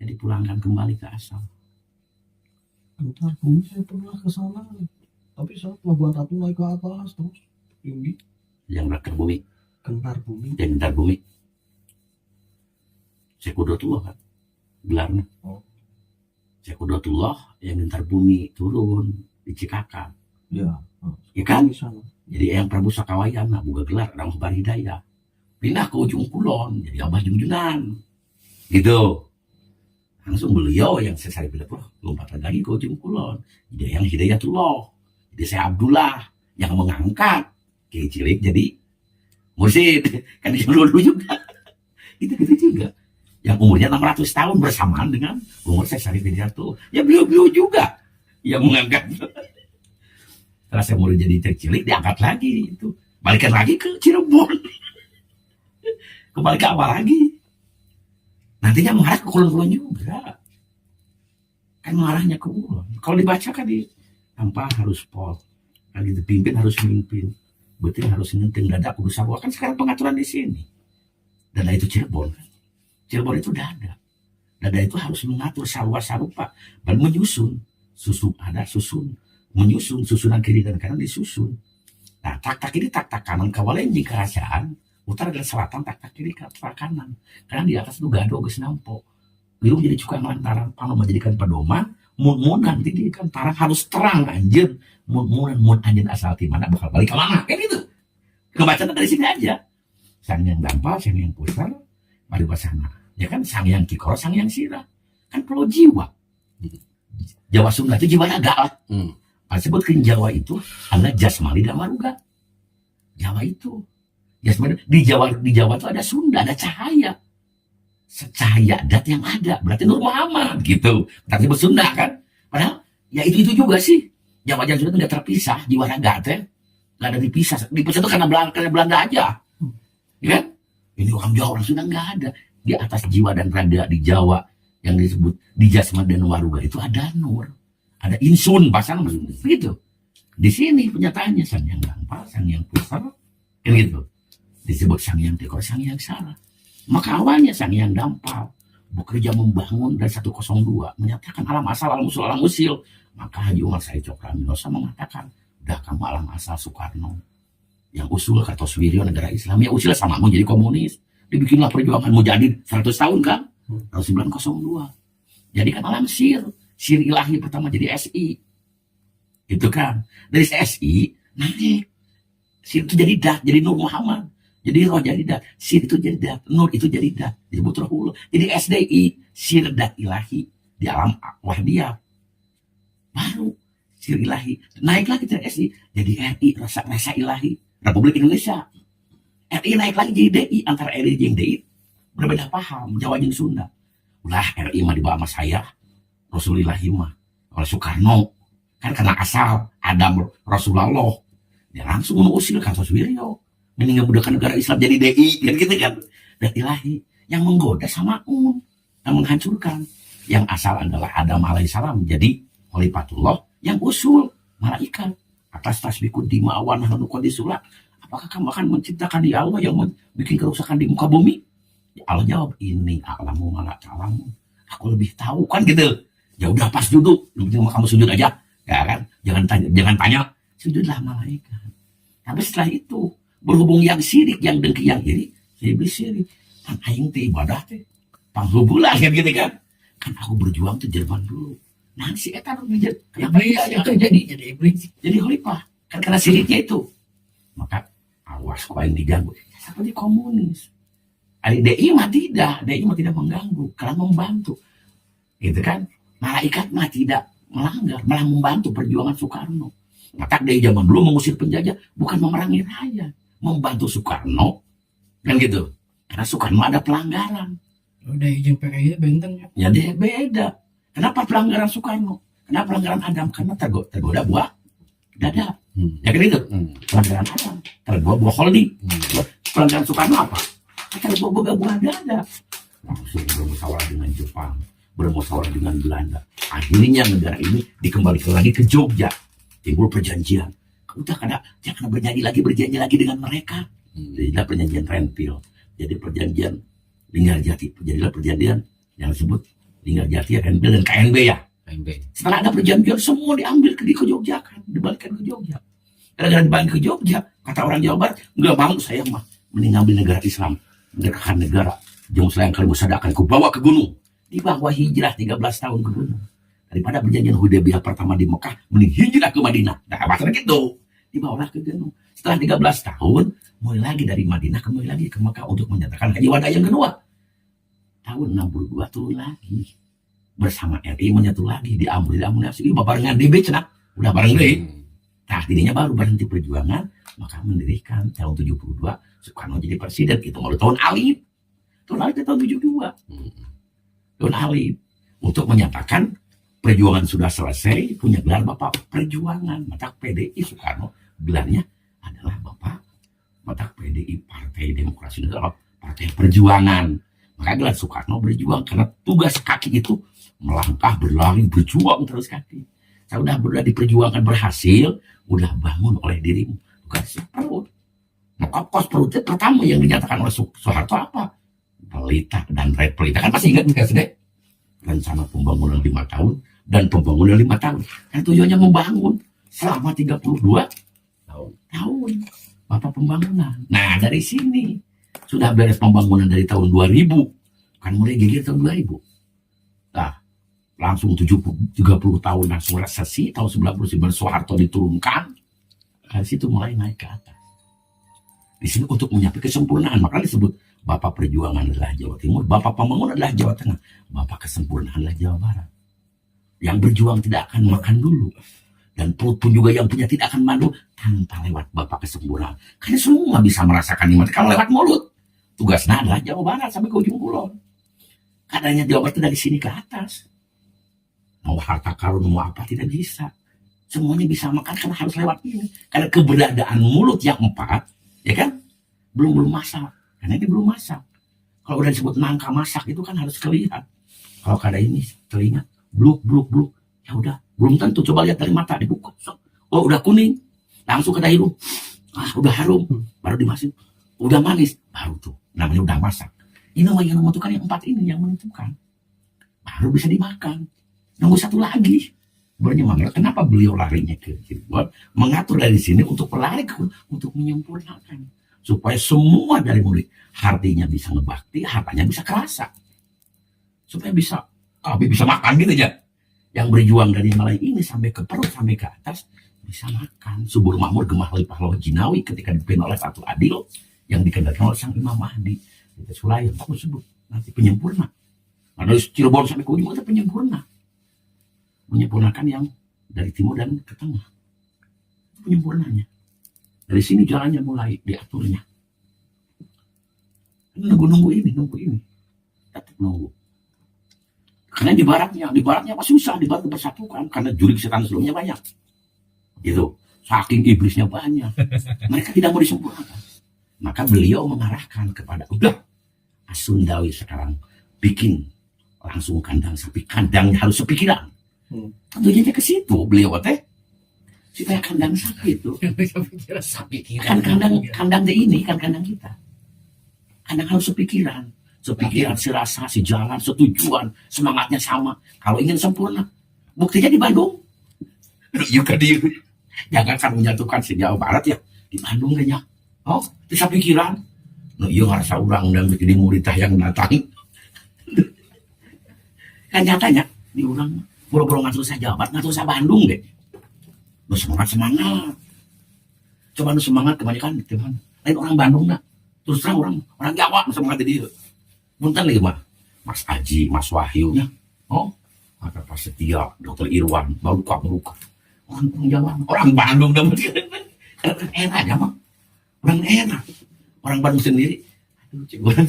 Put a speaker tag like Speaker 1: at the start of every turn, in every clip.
Speaker 1: dan dipulangkan kembali ke asal.
Speaker 2: Kentar bumi saya pernah ke sana, tapi saat Pelabuhan Ratu naik ke atas terus tinggi.
Speaker 1: Yang Kentar bumi.
Speaker 2: Kentar bumi.
Speaker 1: Yang Kentar bumi. Sekudratullah kan gelarnya. Sekudratullah yang Kentar bumi turun di Cikakang.
Speaker 2: Ya.
Speaker 1: Ya kan? Jadi yang Prabu Sakawayana buka gelar Ramah Barhidayah. Pindah ke ujung kulon jadi Abah Junjunan. Gitu. Langsung beliau yang saya bilang lompat lagi ke ujung kulon. Jadi yang Hidayatullah. Jadi saya Abdullah yang mengangkat Kiai Cilik jadi mursyid. Kan dulu juga. Gitu juga. Yang umurnya 600 tahun bersamaan dengan umur saya Syarif Hidayatullah. Ya beliau juga yang mengangkat. Setelah saya murid jadi Cilik diangkat lagi itu. Balikan lagi ke Cirebon. Kembali ke awal lagi. Nantinya mengarah ke kulon-kulon juga. Kan mengarahnya ke kulon. Kalau dibaca kan tanpa harus pol. Kan dipimpin harus memimpin. Betul harus ngenting dada kudu sarwa. Kan sekarang pengaturan di sini. Dada itu Cirebon kan. Cirebon itu dada. Dada itu harus mengatur sarwa sarupa. Dan menyusun. Susun ada susun. Menyusun susunan kiri dan kanan disusun. Nah tak-tak ini tak-tak kanan kawalenji kerajaan. Utara dan selatan tak-tak kiri tak kanan. Karena di atas itu gado geus nampo. Biru jadi cukang lantaran pano menjadikan pedoman. Mun nanti kan tarang harus terang anjir. Mun anjir asal di mana bakal balik ke mana kan itu. Kebacaannya dari sini aja. Sang yang dampal, sang yang pusar, mari basana. Ya kan sang yang kikoro, sang yang sirah. Kan perlu jiwa. Jawa Sunda itu jiwa naga lah. Sebutkan Jawa itu adalah jasmani dan waruga. Jawa itu. Jasmani di Jawa itu ada Sunda, ada cahaya. Cahaya dat yang ada, berarti Nur Muhammad gitu. Berarti bersunda kan. Padahal ya itu juga sih. Jawa dan Sunda itu nggak terpisah, jiwa raga teh nggak ada dipisah. Dipisah itu karena Belanda aja. Ya kan? Ini orang Jawa, orang Sunda nggak ada. Di atas jiwa dan raga di Jawa yang disebut di jasmani dan waruga itu ada nur. Ada insun, pasang gitu. Di sini penyataannya sang yang dampal, sang yang pusar, kan gitu. Disebut sang yang tekor, sang yang salah. Maka awalnya sang yang dampal bekerja membangun dari 102 menyatakan alam asal, alam usul, alam usil. Maka Haji Umar Said Cokraminosa mengatakan, udah kamu alam asal Soekarno. Yang usul Kartosuwiryo negara Islam, ya usil sama mau jadi komunis. Dibikinlah perjuangan Mujahidin 100 tahun kan, tahun 902. Jadi kan alam sir ilahi pertama jadi SI. Itu kan, dari SI naik. Sir itu jadi dat, jadi Nur Muhammad. Jadi roh jadi dat, sir itu jadi dat, nur itu jadi dat, disebut rohullah. Jadi SDI, sir dat ilahi di alam wahdiyah. Baru sir ilahi, naik lagi dari SI, jadi RI, rasa ilahi, Republik Indonesia. RI naik lagi jadi DI, antara RI dan DI berbeda paham, Jawa dan Sunda. Ulah RI mah dibawa sama saya, Rasulullah mah, oleh Soekarno, kan karena asal Adam Rasulullah, dia langsung mengusir Kartosuwiryo. Mending memudahkan negara Islam jadi DI kan gitu kan. Dan ilahi yang menggoda sama yang menghancurkan. Yang asal adalah Adam alaihissalam jadi Khalifatullah, yang usul malaikat atas tasbihud dima awan hanukon disulat. Apakah kamu akan menciptakan di Allah yang bikin kerusakan di muka bumi? Ya Allah jawab, ini alamu malah alamu, aku lebih tahu kan gitu. Ya udah pas duduk kamu sujud aja ya kan, jangan tanya, sujudlah malaikat. Tapi setelah itu berhubung yang sirik, yang dengki, yang iri, saya sirik. Kan aing teh ibadah teh panghubulan kan gitu kan. Kan aku berjuang tuh Jerman dulu. Nah si eta yang itu jadi iblis, jadi khalifah. Kan karena siriknya itu. Maka awas kau yang diganggu. Seperti komunis. DI mah tidak mengganggu, karena membantu. Gitu kan. Malaikat mah tidak melanggar, malah membantu perjuangan Soekarno. Maka dari zaman dulu mengusir penjajah bukan memerangi rakyat, membantu Soekarno kan gitu. Karena Soekarno ada pelanggaran.
Speaker 2: Udah izin PKI benteng ya.
Speaker 1: Ya dia beda. Kenapa pelanggaran Soekarno? Kenapa pelanggaran Adam? Karena tergoda buah dada. Ya kan itu. Pelanggaran Adam tergoda buah holding. Pelanggaran Soekarno apa? Tergoda buah dada. Langsung bermusyawarah dengan Jepang, bermusyawarah dengan Belanda. Akhirnya negara ini dikembalikan lagi ke Jogja. Timbul perjanjian. Udah jangan berjanji lagi dengan mereka. Jadilah perjanjian Renville. Jadi perjanjian Linggarjati. Jadilah perjanjian yang disebut Linggar Jati, RNB, dan KNB ya.
Speaker 3: KNB.
Speaker 1: Setelah ada perjanjian, semua diambil ke Jogja kan, dibalikkan ke Jogja. Gara-gara dibalik ke Jogja, kata orang Jawa Barat, nggak mau saya mah, mending ngambil negara Islam, negara. Jom selayang kalau musadakan, ku bawa ke gunung. Dibawa hijrah 13 tahun ke gunung. Daripada perjanjian Hudaybiyah pertama di Mekah, mending hijrah ke Madinah. Nah, masalah gitu. Dibawalah ke gunung. Setelah 13 tahun, mulai lagi dari Madinah, kembali lagi ke Mekah untuk menyatakan haji wada yang kedua. Tahun 62 turun lagi. Bersama RI menyatu lagi, diambil barengan DB cenah. Udah bareng deh. Nah, dirinya baru berhenti perjuangan, maka mendirikan tahun 72, Soekarno jadi presiden. Itu mulai tahun Alif. Tahun Alif itu tahun 72. Tahun Alif. Untuk menyatakan perjuangan sudah selesai, punya gelar Bapak Perjuangan. Maka PDI Soekarno gelarnya adalah Bapak PDI, Partai Demokrasi Nasional, Partai Perjuangan. Maka gelar Soekarno berjuang, karena tugas kaki itu melangkah, berlari, berjuang terus kaki. Saya udah diperjuangkan berhasil, udah bangun oleh dirimu. Tugas perut. Ngekos perutnya pertama yang dinyatakan oleh Soeharto apa? Pelita dan Red Pelita. Kan pasti ingat nggak sih? Rencana pembangunan 5 tahun dan pembangunan 5 tahun. Kan tujuannya membangun selama 32 tahun. Bapak pembangunan. Nah, dari sini sudah beres pembangunan dari tahun 2000. Kan mulai gigir tahun 2000. Nah, langsung 30 tahun langsung resesi. Tahun 99 Soeharto diturunkan. Dari situ mulai naik ke atas. Di sini untuk mencapai kesempurnaan. Maka disebut Bapak Perjuangan adalah Jawa Timur, Bapak Pembangunan adalah Jawa Tengah, Bapak Kesempurnaan adalah Jawa Barat. Yang berjuang tidak akan makan dulu. Dan perut pun juga yang punya tidak akan mandu tanpa lewat Bapak Kesempurnaan. Karena semua bisa merasakan nikmat kalau lewat mulut. Tugasnya adalah Jawa Barat sampai ke ujung kulon. Kadarnya Jawa Barat dari sini ke atas. Mau harta karun, mau apa tidak bisa. Semuanya bisa makan karena harus lewat ini. Karena keberadaan mulut yang 4, ya kan, belum masak. Karena ini belum masak. Kalau udah disebut nangka masak itu kan harus kelihatan. Kalau kada ini telinga, bluk. Ya udah, belum tentu. Coba lihat dari mata, dibuka. Oh, udah kuning. Langsung ke hidung. Udah harum. Baru dimasukin. Udah manis. Baru tuh. Namanya udah masak. Ini yang menentukan yang 4 ini yang menentukan. Baru bisa dimakan. Nunggu satu lagi. Sebenarnya kenapa beliau larinya ke Cirebon? Mengatur dari sini untuk pelari untuk menyempurnakan. Supaya semua dari murid hatinya bisa ngebakti, hartanya bisa kerasa. Supaya bisa makan gitu aja. Yang berjuang dari mulai ini sampai ke perut, sampai ke atas, bisa makan. Subur makmur gemah lipah loh jinawi ketika dipimpin oleh Ratu Adil, yang dikendalikan oleh Sang Imam Mahdi. Itu Sulayan, aku sebut nanti penyempurna. Nah, dari Cirebon sampai ke ujung itu penyempurna. Menyempurnakan yang dari timur dan ke tengah. Penyempurnanya. Dari sini jalannya mulai diaturnya. Nunggu ini. Tetap nunggu. Karena di baratnya apa susah, di barat bersatukan. Karena jurik setan sebelumnya banyak. Gitu. Saking iblisnya banyak. Mereka tidak mau disempurnakan. Maka beliau mengarahkan kepada, udah, Asundawi sekarang bikin langsung kandang sapi. Kandangnya harus sepikiran. Tentunya ke situ beliau teh. Supaya kandang sapi itu kan kandang ini kan kandang kita. Kandang harus sepikiran, serasa, sejalan, setujuan, semangatnya sama. Kalau ingin sempurna, buktinya di Bandung. Juga jangan kan menyatukan se-Jawa Barat ya di Bandung kayaknya. Oh, bisa pikiran. No, iya ngerasa orang dan bikin murid yang datang. Kan nyatanya di orang boro-boro ngatur saya Jawa Barat, ngatur saya Bandung deh. Nu semangat. Coba nu semangat kebanyakan di mana? Lain orang Bandung dah. Terus terang orang Jawa nu semangat di dia. Punten lagi mah. Mas Aji, Mas Wahyu nya. Oh, ada Pak Setia, Dr. Irwan, baru muka. Orang Jawa, orang Bandung dah. Karena enak ya mah. Orang enak. Orang Bandung sendiri. Aduh, ciguan.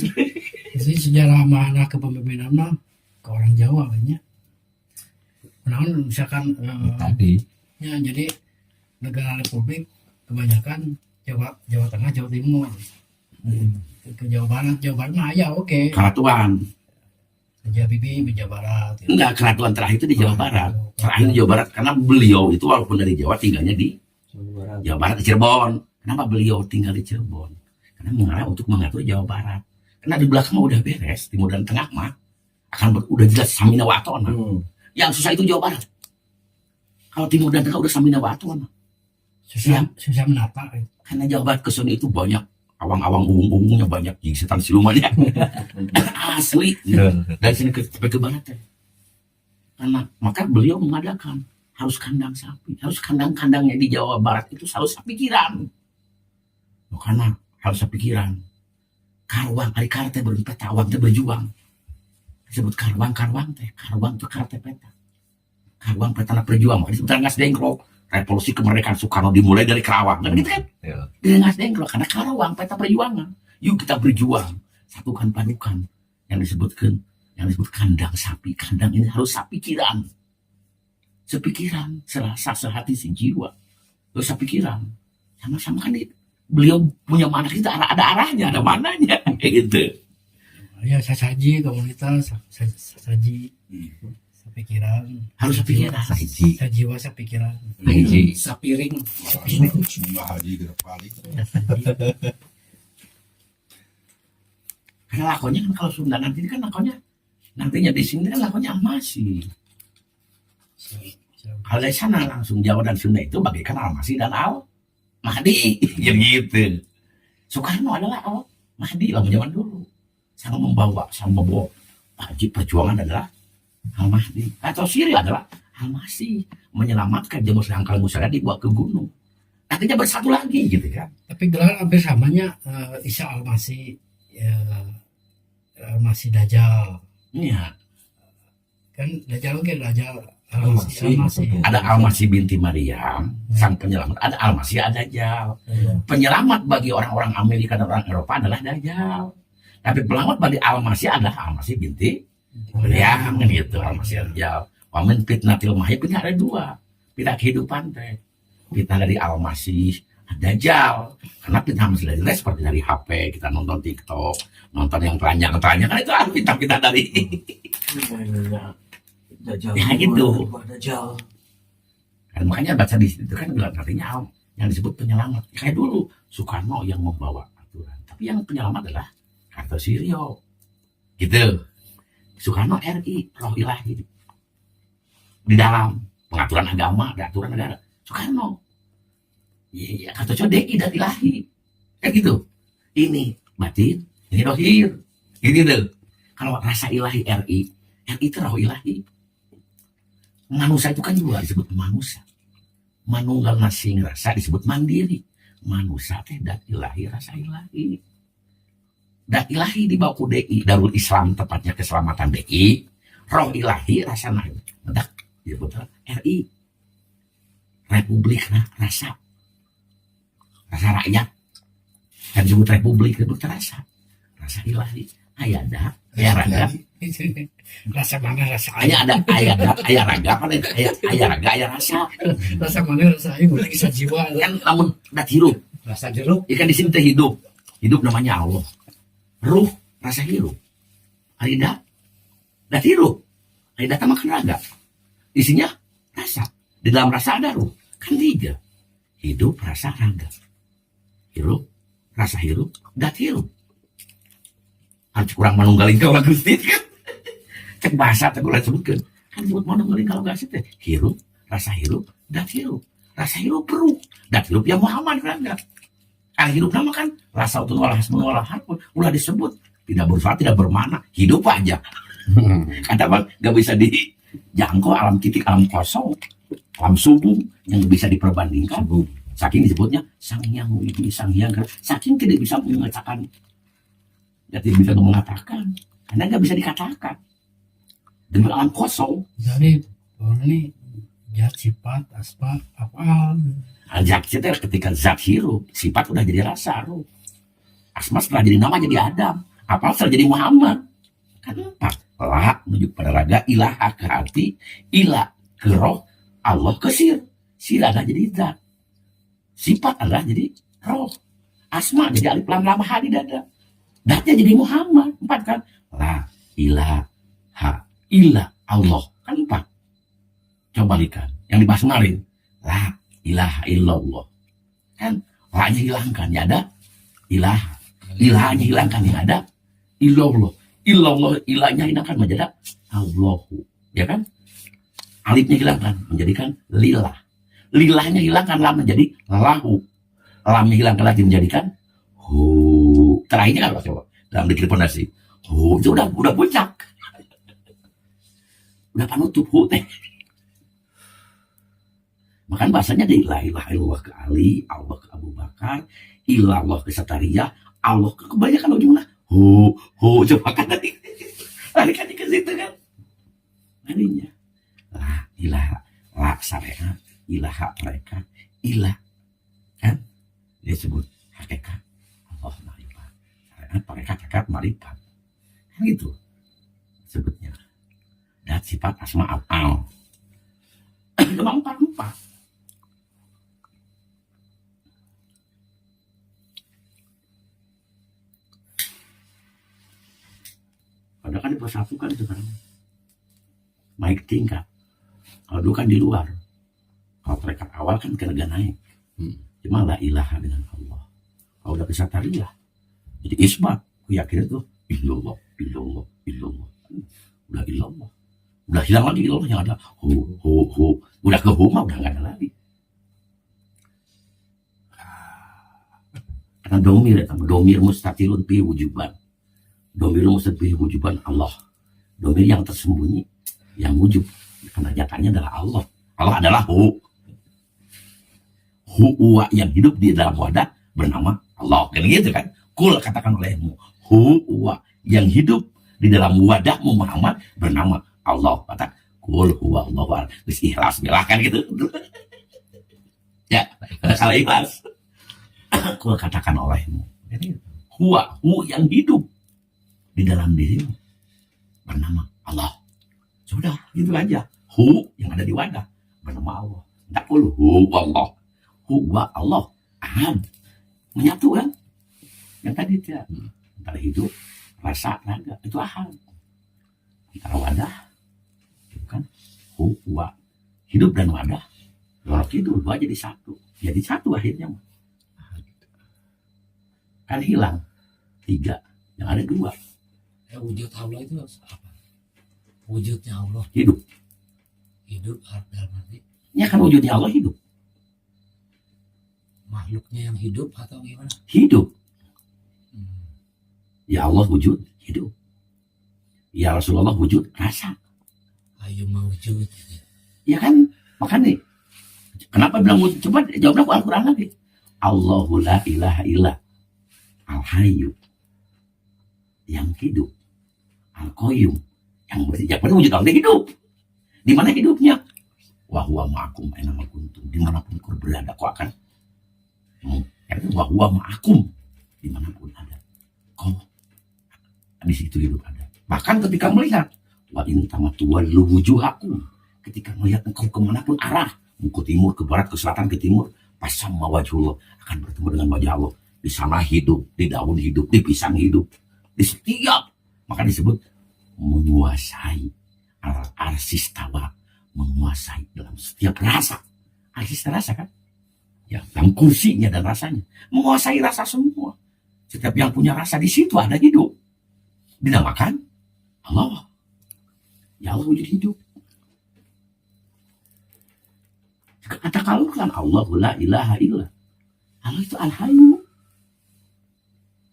Speaker 3: Jadi sejarah mana kepemimpinan mah ke orang Jawa banyak. Menawan misalkan
Speaker 1: Tadi
Speaker 3: ya, jadi negara Republik kebanyakan Jawa Tengah, Jawa Timur. Ke Jawa Barat mah ya oke.
Speaker 1: Keratuan.
Speaker 3: Jawa Barat. Ya.
Speaker 1: Enggak, keratuan terakhir itu di Jawa Barat. Terakhir di Jawa Barat karena beliau itu walaupun dari Jawa tinggalnya di Jawa Barat di Cirebon. Kenapa beliau tinggal di Cirebon? Karena mengarah untuk mengatur Jawa Barat. Karena di belakang udah beres, timur dan tengah mah udah jelas samina wa atona. Yang susah itu Jawa Barat. Kalau Timur dan Tengah udah samina wa atona.
Speaker 3: Susah menata.
Speaker 1: Karena Jawa Barat kesini itu banyak awang-awang ungu-ungunya, banyak setan silumannya. Asli. Dari sini sampai ke barat ya. Karena maka beliau mengadakan harus kandang sapi, harus kandang-kandangnya di Jawa Barat itu harus sapikiran. Karena harus sapikiran. Karwang, hari karte berpeta, awang teh berjuang. Disebut karwang teh, karwang itu karte peta. Karwang peta berjuang, makanya disebut Rengas Dengklok. Revolusi kemerdekaan Soekarno dimulai dari Karawang, kan gitu kan? Dari Rengas Dengklok, karena Karawang peta perjuangan. Yuk kita berjuang, satukan padukan yang disebut kandang sapi. Kandang ini harus sapikiran. Sepikiran, serasa, sehati, sejiwa. Terus sapikiran. Sama-sama kan beliau punya mana kita ada arahnya, ada mananya, kayak gitu.
Speaker 3: Ya saji komunitas, saji, sapikiran.
Speaker 1: Harus sapikiran.
Speaker 3: Sajiwa sapikiran.
Speaker 2: Sapiring.
Speaker 4: Haji gerak paling.
Speaker 1: Karena lakonnya kan kalau Sunda nanti kan nantinya di sini kan lakonnya masih. Kalau dari sana langsung Jawa dan Sunda itu bagaikan Al-Masih dan Al-Mahdi. Gitu. Soekarno adalah Al-Mahdi lah zaman dulu. Sama membawa Haji perjuangan adalah Al-Mahdi. Atau Siri adalah Al-Masih. Menyelamatkan Jamus Rangkal Musara dibawa ke gunung. Akhirnya bersatu lagi gitu kan.
Speaker 3: Tapi gelar hampir samanya Isa Al-Masih, Al-Masih Dajjal.
Speaker 1: Iya.
Speaker 3: Kan Dajjal kan Dajjal. Al-Masih.
Speaker 1: Ada Al-Masih binti Maryam, sang penyelamat. Ada Al-Masih, ada Dajjal. Penyelamat bagi orang-orang Amerika dan orang Eropa adalah Dajjal. Tapi pelamat bagi Al-Masih adalah Al-Masih binti Maryam, kan gitu. Al-Masih Dajjal. Wamin fitnatil mahya, fitnah ada dua. Fitnah kehidupan teh. Fitnah dari Al-Masih, Dajjal. Karena fitnah masih dari seperti dari HP, kita nonton TikTok, nonton yang telanjang-telanjang, kan itu fitnah dari
Speaker 2: Dajjal.
Speaker 1: Ya gitu.
Speaker 2: Dajjal.
Speaker 1: Dan makanya baca di situ kan gelar artinya yang disebut penyelamat. Kayak dulu Soekarno yang membawa aturan, tapi yang penyelamat adalah Kartosuryo. Gitu. Soekarno RI, roh ilahi. Di dalam pengaturan agama, ada aturan negara. Soekarno. Iya, Kartosuryo DI dan ilahi. Kayak gitu. Ini batin, ini dohir. Gitu. Kalau rasa ilahi RI itu roh ilahi. Manusia itu kan juga disebut manusia. Manunggal masing rasa disebut mandiri. Manusia teh dat ilahi rasa ilahi. Dat ilahi dibawa ku DI, Darul Islam tepatnya keselamatan DI. Roh ilahi rasa naik. Mendak disebut RI. Republik rasa. Rasa rakyat. Dan disebut republik disebut rasa. Rasa ilahi. Ayada, ayah raga.
Speaker 3: Rasa mana rasa
Speaker 1: Ayah ada, ayah raga, apa itu? Ayah raga, ayah rasa.
Speaker 3: rasa mana rasa aing boleh kisah jiwa
Speaker 1: Kan namun dat hirup.
Speaker 3: rasa jeruk
Speaker 1: Ikan di sini teh hidup. Hidup namanya Allah. Ruh rasa hirup. Arida dat hirup. Arida makan raga. Isinya rasa. Di dalam rasa ada ruh. Kan tiga. Hidup, rasa, raga. Hirup, rasa hirup, dat hirup. Harus kurang manunggalin kalau Gusti kan. Cek bahasa teh ulah sebutkeun. Kan disebut manunggalin kalau gak teh hirup, rasa hirup, dat hirup. Rasa hirup ruh, dat hirup ya Muhammad kan enggak. Kan hidup nama kan rasa utun olah mengolah harpun ulah disebut tidak bersifat tidak bermakna, hidup aja. Kata Bang gak bisa dijangkau alam titik, alam kosong, alam subuh yang bisa diperbandingkan. Saking disebutnya sang hyang widi, sang hyang, saking tidak bisa mengatakan. Jadi bisa mengatakan karena nggak bisa dikatakan dengan alam kosong.
Speaker 3: jadi ini zat sifat asma apa
Speaker 1: Zat itu ketika zat hirup sifat udah jadi rasa ruh. Asma setelah jadi nama jadi Adam, apa setelah jadi Muhammad. Kan empat. La menuju pada raga, ilah ke hati, ilah ke roh, Allah ke sir. Sir adalah jadi zat, sifat adalah jadi roh, asma jadi alif lam lam ha di dada. Datnya jadi Muhammad, empat kan? La ilaha illa Allah, kan empat. Coba lihat, yang dibahas kemarin. La ilaha illallah. Kan, la-nya hilangkan, ya ada ilaha. Ilahanya hilangkan, ya ada illallah. Illallah, ilahnya hilangkan menjadi Allahu, ya kan? Alifnya hilangkan menjadikan lillah. Lilahnya hilangkan lam menjadi lahu. Lamnya hilangkan lagi menjadikan hu. Terakhirnya apa coba? Dalam dikir pondasi. Hu itu udah puncak. Udah penutup hu teh. Makan bahasanya di la ilaha illallah ke Ali, Allah ke Abu Bakar, ilallah ke Satariyah, Allah ke kebanyakan ujungnya hu coba kan tadi. Lari kan ke situ kan. Larinya la ilaha, la syariat, ilaha mereka, ilah kan dia sebut hakikat Allah marifat, syariat mereka hakikat marifat kan gitu sebutnya. Dan sifat asma al cuma 4. Padahal kan dipersatukan itu kan naik tingkat. Kalau dulu kan di luar. Kalau tingkat awal kan kena naik. Cuma la ilaha dengan Allah. Kalau udah ke Satariyah jadi isbat. Aku yakin itu illallah. Udah illallah. Udah hilang lagi illallah yang ada hu. Udah ke hu mah udah gak ada lagi. Karena domir mustatirun fi wujuban. Domir mustatirun fi wujuban Allah. Domir yang tersembunyi, yang wujud. Karena nyatanya adalah Allah. Allah adalah hu. Huwa yang hidup di dalam wadah bernama Allah. Kan gitu kan? Kul katakan olehmu. Huwa yang hidup di dalam wadahmu Muhammad bernama Allah. Kata kul huwa Allah. Terus ikhlas kan gitu. Ya, salah ikhlas. Kul katakan olehmu. Jadi huwa yang hidup di dalam dirimu bernama Allah. Sudah, gitu aja. Hu yang ada di wadah bernama Allah. Tak kul huwa Allah. Huwa Allah ahad, menyatu kan yang tadi dia antara hidup rasa raga itu ahad, antara wadah kan huwa hidup dan wadah lorok itu dua jadi satu akhirnya kan hilang 3 yang ada 2.
Speaker 3: Wujud Allah itu apa? Wujudnya Allah
Speaker 1: Hidup
Speaker 3: dalam arti
Speaker 1: ya kan wujudnya Allah hidup.
Speaker 3: Makhluknya yang hidup atau gimana?
Speaker 1: Hidup. Ya Allah wujud hidup. Ya Rasulullah wujud rasa.
Speaker 3: Ayo mewujud.
Speaker 1: Ya kan makanya kenapa bilang wujud? Coba jawabnya ke Al-Quran lagi. Allahu la ilaha illa al-hayyu yang hidup, al-qayyum yang bersejak pada wujud Allah hidup. Di mana hidupnya? Wa huwa ma'akum aina ma kuntum. Dimanapun kau berada kau akan wahwa ma'akum dimanapun ada kau di situ hidup ada. Bahkan ketika melihat wa in tamatu wallu wujuhakum, ketika melihat engkau kemanapun arah, ke timur, ke barat, ke selatan, ke timur, pasamma wajhullah akan bertemu dengan wajah Allah. Di sana hidup, di daun hidup, di pisang hidup, di setiap maka disebut menguasai arsistawa, menguasai dalam setiap rasa. Arsis rasa kan ya, dalam kursinya dan rasanya menguasai rasa semua. Setiap yang punya rasa di situ ada hidup. Dinamakan Allah. Ya Allah wujud hidup. Kata kalau kan Allah la ilaha illa. Allah itu al-hayyu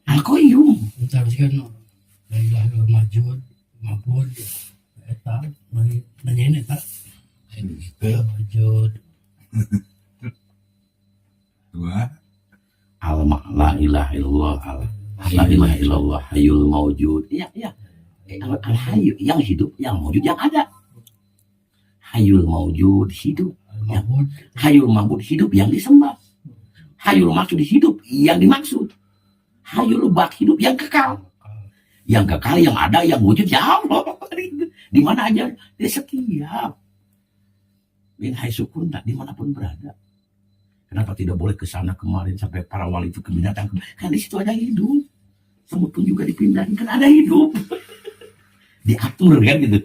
Speaker 1: al-qayyum.
Speaker 3: Tapi kan la ilaha illallah majud, mabud, eta, nanya eta. Kayak begitu majud.
Speaker 4: 2.
Speaker 1: La ilaha illallah la ilaha illallah hayyul mawjud. Iya al-hayyu yang hidup, yang mawjud, yang ada. Hayyul mawjud hidup,
Speaker 3: Mabud,
Speaker 1: hayyul ma'bud hidup yang disembah. Hayyul maksud hidup yang dimaksud. Hayyul baq hidup yang kekal. Yang kekal, yang ada, yang wujud ya Allah. Di mana aja dia setiap. Bin haitsukun dimanapun berada. Kenapa tidak boleh ke sana kemarin sampai para wali itu ke binatang? Kan di situ ada hidup. Semut pun juga dipindahin kan ada hidup. Diatur kan gitu.